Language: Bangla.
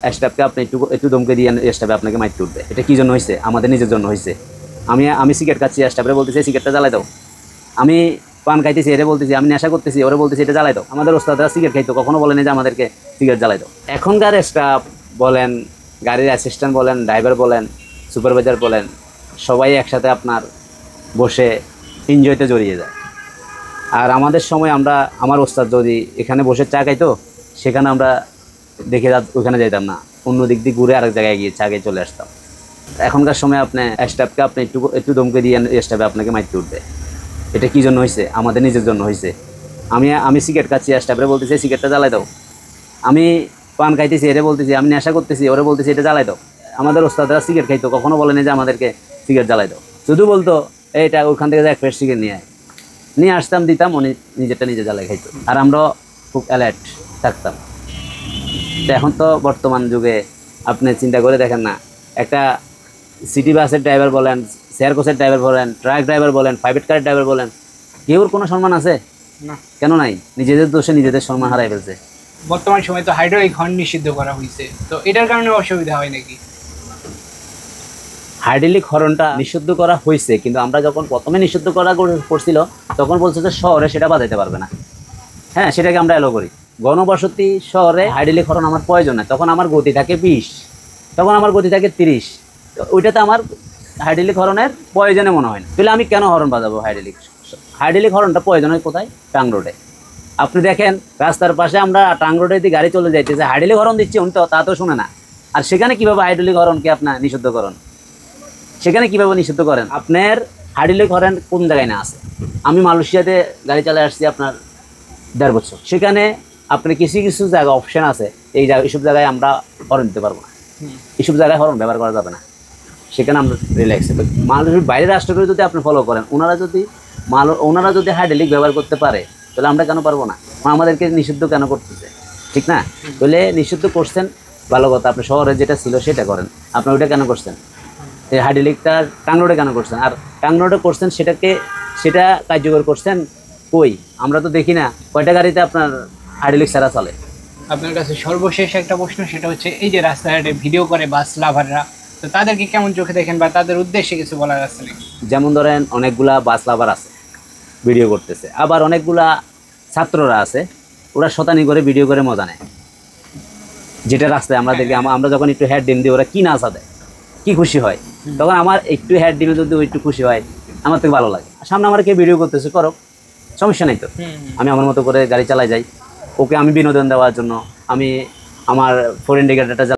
স্টাফকে আপনি একটু একটু ধমকে দিয়ে স্টাফে আপনাকে মারতে উঠবে। এটা কি জন্য হয়েছে? আমাদের নিজের জন্য হয়েছে। আমি সিগারেট খাচ্ছি, স্টাফরে বলতেছি সিগারেটটা জ্বালাই দাও। আমি পান খাইতেছি, এটা বলতেছি। আমি নেশা করতেছি, ওরা বলতেছি এটা জ্বালাই দাও। আমাদের ওস্তাদরা সিগারেট খাইতো, কখনো বলেনি যে আমাদেরকে সিগারেট জ্বালাই দাও। এখনকার স্টাফ বলেন, গাড়ির অ্যাসিস্ট্যান্ট বলেন, ড্রাইভার বলেন, সুপারভাইজার বলেন, সবাই একসাথে আপনার বসে এনজয়তে জড়িয়ে যায়। আর আমাদের সময় আমার ওস্তাদ যদি এখানে বসে চা খাইতো, সেখানে আমরা দেখে ওখানে যাইতাম না, অন্য দিক দিয়ে ঘুরে আরেক জায়গায় গিয়ে চা খেয়ে চলে আসতাম। এখনকার সময় আপনি স্টাফকে আপনি একটু ধমকে দিয়ে স্টাফে আপনাকে মারতে উঠবে। এটা কি জন্য হয়েছে? আমাদের নিজের জন্য হয়েছে। আমি সিগারেট খাচ্ছি, স্টাফরে বলতেছি সিগারেটটা জ্বালাই দাও। আমি পান খাইতেছি, এটা বলতেছি। আমি নেশা করতেছি, ওরা বলতেছি এটা জ্বালাই দাও। আমাদের ওস্তাদরা সিগারেট খাইতো, কখনো বলেনি যে আমাদেরকে সিগারেট জ্বালাই দাও। শুধু বলতো এইটা ওখান থেকে এক ফ্রেশ সিগারেট নিয়ে আসতাম, দিতাম, উনি নিজেরটা নিজে জ্বালাই খাইতো। আর আমরা খুব অ্যালার্ট থাকতাম। তো এখন তো বর্তমান যুগে আপনি চিন্তা করে দেখেন না, একটা সিটি বাসের ড্রাইভার বলেন, শেয়ার কোচের ড্রাইভার বলেন, ট্রাক ড্রাইভার বলেন, প্রাইভেট কারের ড্রাইভার বলেন, কেউর কোনো সম্মান আছে? না। কেন নাই? নিজেদের দোষে নিজেদের সম্মান হারাই ফেলছে। বর্তমান সময় তো হাইড্রোলিক হর্ন নিষিদ্ধ করা হয়েছে, তো এটার কারণে অসুবিধা হয় নাকি? হাইড্রোলিক হর্নটা নিষিদ্ধ করা হয়েছে, কিন্তু আমরা যখন প্রথমে নিষিদ্ধ করা করছিল তখন বলছে যে শহরে সেটা বাজাইতে পারবে না। হ্যাঁ, সেটাকে আমরা এলো করি। ঘনবসতি শহরে হাইড্রোলিক হর্ন আমার প্রয়োজন নাই। তখন আমার গতি থাকে 20, তখন আমার গতি থাকে 30। তো ওইটাতে আমার হাইড্রোলিক হর্নের প্রয়োজনে মনে হয় না। তাহলে আমি কেন হর্ন বাজাবো? হাইড্রোলিক হর্নটা প্রয়োজন হয় কোথায়? টাং রোডে। আপনি দেখেন রাস্তার পাশে আমরা টাং রোডে দিয়ে গাড়ি চলে যাইতেছে, হাইড্রোলিক হর্ন দিচ্ছি, উনি তো তা তো শুনে না। আর সেখানে কীভাবে হাইড্রোলিক হর্নকে আপনার নিষিদ্ধ করেন? সেখানে কীভাবে নিষিদ্ধ করেন? আপনার হাইড্রোলিক হর্ন কোন জায়গায় না আছে? আমি মালয়েশিয়াতে গাড়ি চালিয়ে আসছি আপনার 1.5 বছর। সেখানে আপনার কিছু কিছু জায়গা অপশন আছে, এইসব জায়গায় আমরা হর্ন দিতে পারবো না, এইসব জায়গায় হর্ন ব্যবহার করা যাবে না। সেখানে আমরা রিল্যাক্স। মানুষের বাইরের রাষ্ট্রকে যদি আপনি ফলো করেন, ওনারা যদি হাইড্রোলিক ব্যবহার করতে পারে, তাহলে আমরা কেন পারবো না? আমাদেরকে নিষিদ্ধ কেন করতেছে? ঠিক না? তাহলে নিষিদ্ধ করছেন ভালো কথা, আপনি শহরে যেটা ছিল সেটা করেন। আপনি ওইটা কেন করছেন? এই হাইড্রোলিকটা টাং রোডে কেন করছেন? আর টাং রোডে করছেন সেটা কার্যকর করছেন কই? আমরা তো দেখি না। কয়টা গাড়িতে আপনার হাইড্রোলিক ছাড়া চলে? আপনার কাছে সর্বশেষ একটা প্রশ্ন, সেটা হচ্ছে এই যে রাস্তাঘাটে ভিডিও করে বাস লাভাররা, তো তাদেরকে কেমন চোখে দেখেন বা তাদের উদ্দেশ্যে কিছু বলার আছে নাকি? যেমন ধরেন অনেকগুলা বাস লাভার আছে, ভিডিও করতেছে। আবার অনেকগুলা ছাত্ররা আছে, ওরা শতানি করে ভিডিও করে মজা নেয়। যেটা রাস্তায় আমরা দেখি, আমরা যখন একটু হেড ডিম দিই, ওরা কি নাচা দেয়, কি খুশি হয়। তখন আমার একটু হেড ডিমে যদি একটু খুশি হয়, আমার থেকে ভালো লাগে। সামনে আমার কে ভিডিও করতেছে, করো, সমস্যা নেই তো। আমি আমার মতো করে গাড়ি চালাই যাই। ওকে আমি বিনোদন দেওয়ার জন্য আমি আমার ফোর ইন্ডিকেটরটা